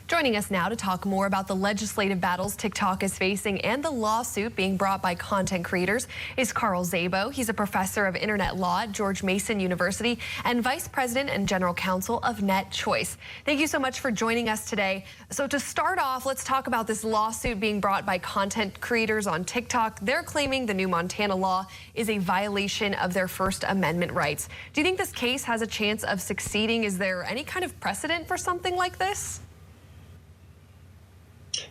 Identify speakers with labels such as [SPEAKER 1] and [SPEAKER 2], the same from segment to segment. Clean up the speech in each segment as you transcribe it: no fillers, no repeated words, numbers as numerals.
[SPEAKER 1] Joining us now to talk more about the legislative battles TikTok is facing and the lawsuit being brought by content creators is Szabo. He's a professor of internet law at George Mason University and vice president and general counsel of NetChoice. Thank you so much for joining us today. So to start off, let's talk about this lawsuit being brought by content creators on TikTok. They're claiming the new Montana law is a violation of their First Amendment rights. Do you think this case has a chance of succeeding? Is there any kind of precedent for something like this?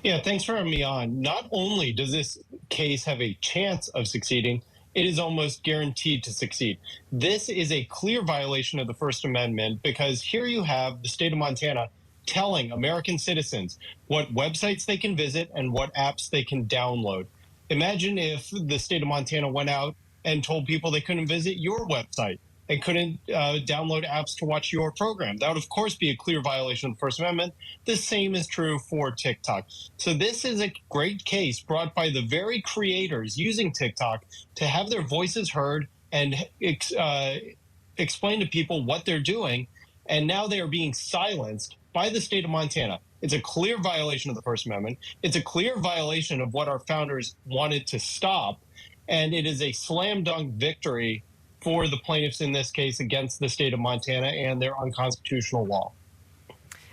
[SPEAKER 2] Yeah, thanks for having me on. Not only does this case have a chance of succeeding, it is almost guaranteed to succeed. This is a clear violation of the First Amendment because here you have the state of Montana telling American citizens what websites they can visit and what apps they can download. Imagine if the state of Montana went out and told people they couldn't visit your website and couldn't download apps to watch your program. That would, of course, be a clear violation of the First Amendment. The same is true for TikTok. So this is a great case brought by the very creators using TikTok to have their voices heard and explain to people what they're doing. And now they are being silenced by the state of Montana. It's a clear violation of the First Amendment. It's a clear violation of what our founders wanted to stop. And it is a slam dunk victory for the plaintiffs in this case against the state of Montana and their unconstitutional law.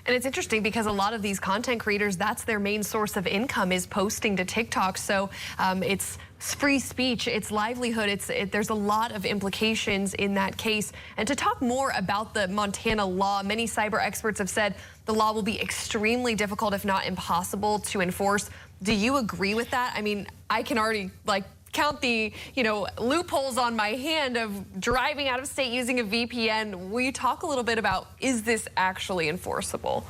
[SPEAKER 1] And it's interesting because a lot of these content creators, that's their main source of income, is posting to TikTok. So it's free speech, it's livelihood, there's a lot of implications in that case. And to talk more about the Montana law, many cyber experts have said the law will be extremely difficult, if not impossible, to enforce. Do you agree with that? I mean, I can already count the loopholes on my hand of driving out of state using a VPN. Will you talk a little bit about, is this actually enforceable?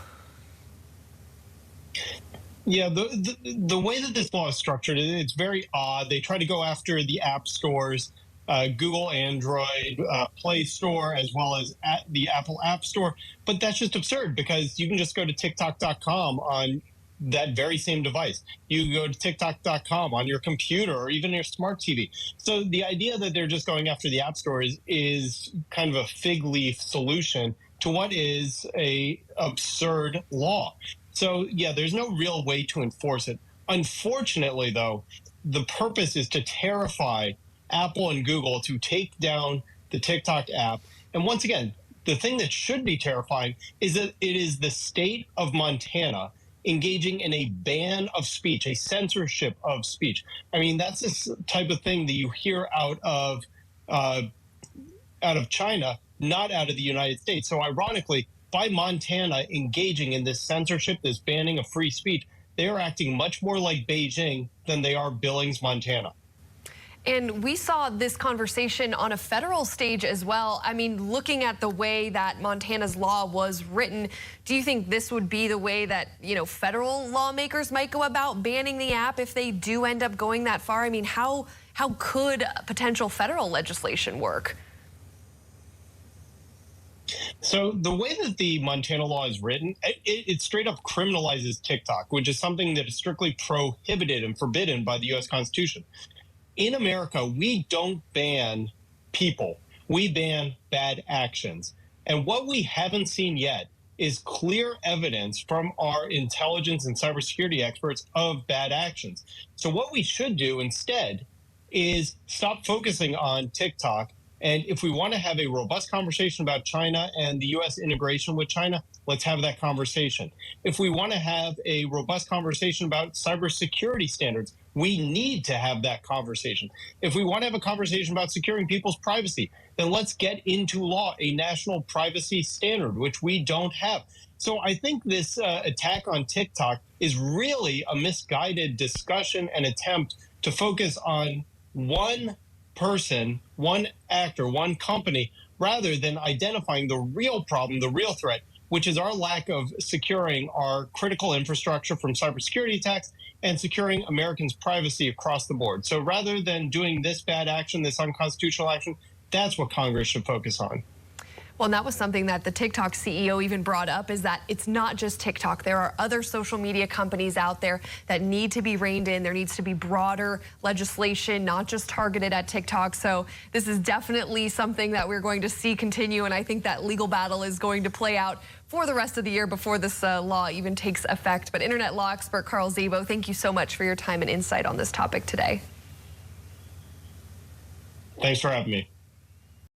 [SPEAKER 2] Yeah, the way that this law is structured, it's very odd. They try to go after the app stores, Google, Android, Play Store, as well as the Apple App Store. But that's just absurd because you can just go to TikTok.com on that very same device. You can go to TikTok.com on your computer or even your smart TV. So the idea that they're just going after the app stores is kind of a fig leaf solution to what is a absurd law. So yeah, there's no real way to enforce it. Unfortunately, though, the purpose is to terrify Apple and Google to take down the TikTok app. And once again, the thing that should be terrifying is that it is the state of Montana engaging in a ban of speech, a censorship of speech. I mean, that's this type of thing that you hear out of China, not out of the United States. So ironically, by Montana engaging in this censorship, this banning of free speech, they are acting much more like Beijing than they are Billings, Montana.
[SPEAKER 1] And we saw this conversation on a federal stage as well. I mean, looking at the way that Montana's law was written, do you think this would be the way that, federal lawmakers might go about banning the app if they do end up going that far? I mean, how could potential federal legislation work?
[SPEAKER 2] So the way that the Montana law is written, it straight up criminalizes TikTok, which is something that is strictly prohibited and forbidden by the U.S. Constitution. In America, we don't ban people. We ban bad actions. And what we haven't seen yet is clear evidence from our intelligence and cybersecurity experts of bad actions. So what we should do instead is stop focusing on TikTok. And if we want to have a robust conversation about China and the U.S. integration with China, let's have that conversation. If we want to have a robust conversation about cybersecurity standards, we need to have that conversation. If we want to have a conversation about securing people's privacy, then let's get into law a national privacy standard, which we don't have. So I think this attack on TikTok is really a misguided discussion and attempt to focus on one person, one actor, one company, rather than identifying the real problem, the real threat, which is our lack of securing our critical infrastructure from cybersecurity attacks and securing Americans' privacy across the board. So rather than doing this bad action, this unconstitutional action, that's what Congress should focus on.
[SPEAKER 1] Well, and that was something that the TikTok CEO even brought up, is that it's not just TikTok. There are other social media companies out there that need to be reined in. There needs to be broader legislation, not just targeted at TikTok. So this is definitely something that we're going to see continue. And I think that legal battle is going to play out for the rest of the year before this law even takes effect. But internet law expert Carl Szabo, thank you so much for your time and insight on this topic today.
[SPEAKER 2] Thanks for having me.